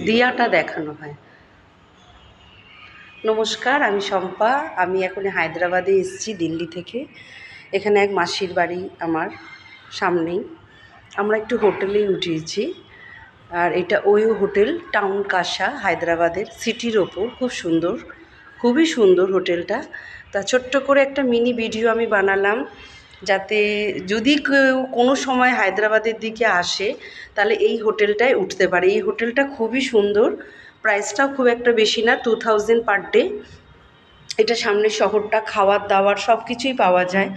দিয়াটা দেখানো হয়। নমস্কার, আমি শম্পা। আমি এখন হায়দ্রাবাদে এসেছি দিল্লি থেকে। এখানে এক মাসির বাড়ি আমার সামনেই। আমরা একটু হোটেলেই উঠিয়েছি। আর এটা ওয়ো হোটেল, টাউন কাশা, হায়দ্রাবাদের সিটির ওপর। খুব সুন্দর, খুবই সুন্দর হোটেলটা। তা ছোট্ট করে একটা মিনি ভিডিও আমি বানালাম, যাতে যদি কেউ কোনো সময় হায়দ্রাবাদের দিকে আসে তাহলে এই হোটেলটায় উঠতে পারে। এই হোটেলটা খুবই সুন্দর, প্রাইসটাও খুব একটা বেশি না, 2000 পার ডে। এটা সামনের শহরটা, খাবার দাবার সব কিছুই পাওয়া যায়।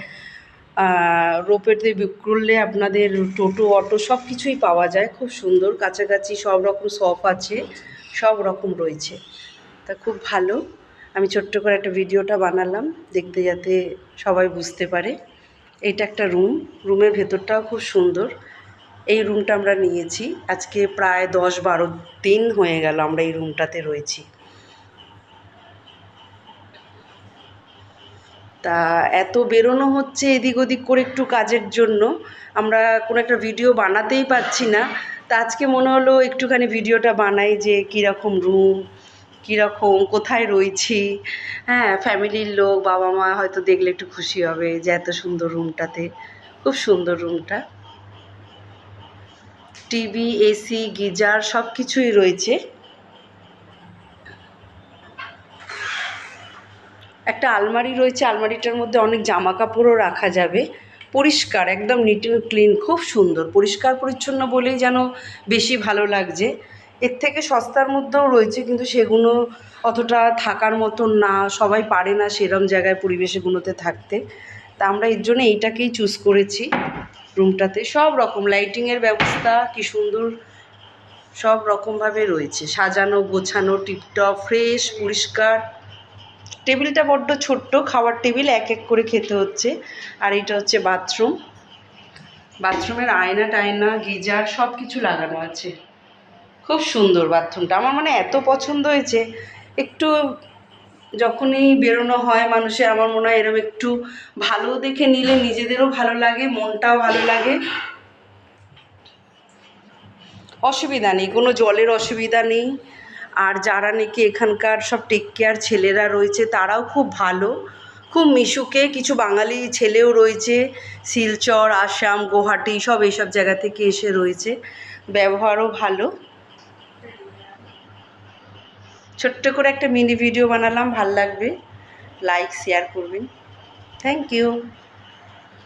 রোপওয়েতে বুক করলে আপনাদের টোটো, অটো সব কিছুই পাওয়া যায়। খুব সুন্দর, কাছাকাছি সব রকম শপ আছে, সব রকম রয়েছে। তা খুব ভালো। আমি ছোট্ট করে একটা ভিডিওটা বানালাম, দেখতে যাতে সবাই বুঝতে পারে। এইটা একটা রুম, রুমের ভেতরটাও খুব সুন্দর। এই রুমটা আমরা নিয়েছি আজকে প্রায় 10-12 দিন হয়ে গেল আমরা এই রুমটাতে রয়েছি। তা এত বেরোনো হচ্ছে এদিক ওদিক করে একটু কাজের জন্য, আমরা কোনো একটা ভিডিও বানাতেই পারছি না। তা আজকে মনে হলো একটুখানি ভিডিওটা বানাই, যে কীরকম রুম, কীরকম কোথায় রয়েছি। হ্যাঁ, ফ্যামিলির লোক, বাবা মা হয়তো দেখলে একটু খুশি হবে যে এত সুন্দর রুমটাতে। খুব সুন্দর রুমটা, টিভি, এসি, গিজার সব কিছুই রয়েছে। একটা আলমারি রয়েছে, আলমারিটার মধ্যে অনেক জামা কাপড়ও রাখা যাবে। পরিষ্কার, একদম নিট অ্যান্ড ক্লিন, খুব সুন্দর, পরিষ্কার পরিচ্ছন্ন বলেই যেন বেশি ভালো লাগছে। এর থেকে সস্তার মধ্যেও রয়েছে, কিন্তু সেগুলো অতটা থাকার মতন না, সবাই পারে না সেরম জায়গায় পরিবেশগুলোতে থাকতে। তা আমরা এর জন্য এইটাকেই চুজ করেছি। রুমটাতে সব রকম লাইটিংয়ের ব্যবস্থা কি সুন্দর, সব রকমভাবে রয়েছে, সাজানো গোছানো, টিপটপ, ফ্রেশ, পরিষ্কার। টেবিলটা বড্ড ছোট্ট, খাওয়ার টেবিল, এক এক করে খেতে হচ্ছে। আর এটা হচ্ছে বাথরুম, বাথরুমের আয়না টায়না, গিজার সব কিছু লাগানো আছে। খুব সুন্দর বাথরুমটা, আমার মানে এত পছন্দ হয়েছে। একটু যখনই বেরোনো হয় মানুষের, আমার মনে হয় এরকম একটু ভালো দেখে নিলে নিজেদেরও ভালো লাগে, মনটাও ভালো লাগে। অসুবিধা নেই, কোনো জলের অসুবিধা নেই। আর যারা নাকি এখানকার সব টেক কেয়ার ছেলেরা রয়েছে তারাও খুব ভালো, খুব মিশুকে। কিছু বাঙালি ছেলেও রয়েছে, শিলচর, আসাম, গুয়াহাটি সব এইসব জায়গা থেকে এসে রয়েছে, ব্যবহারও ভালো। ছোট্ট করে একটা মিনি ভিডিও বানালাম, ভাল লাগবে, লাইক শেয়ার করবেন। Thank you.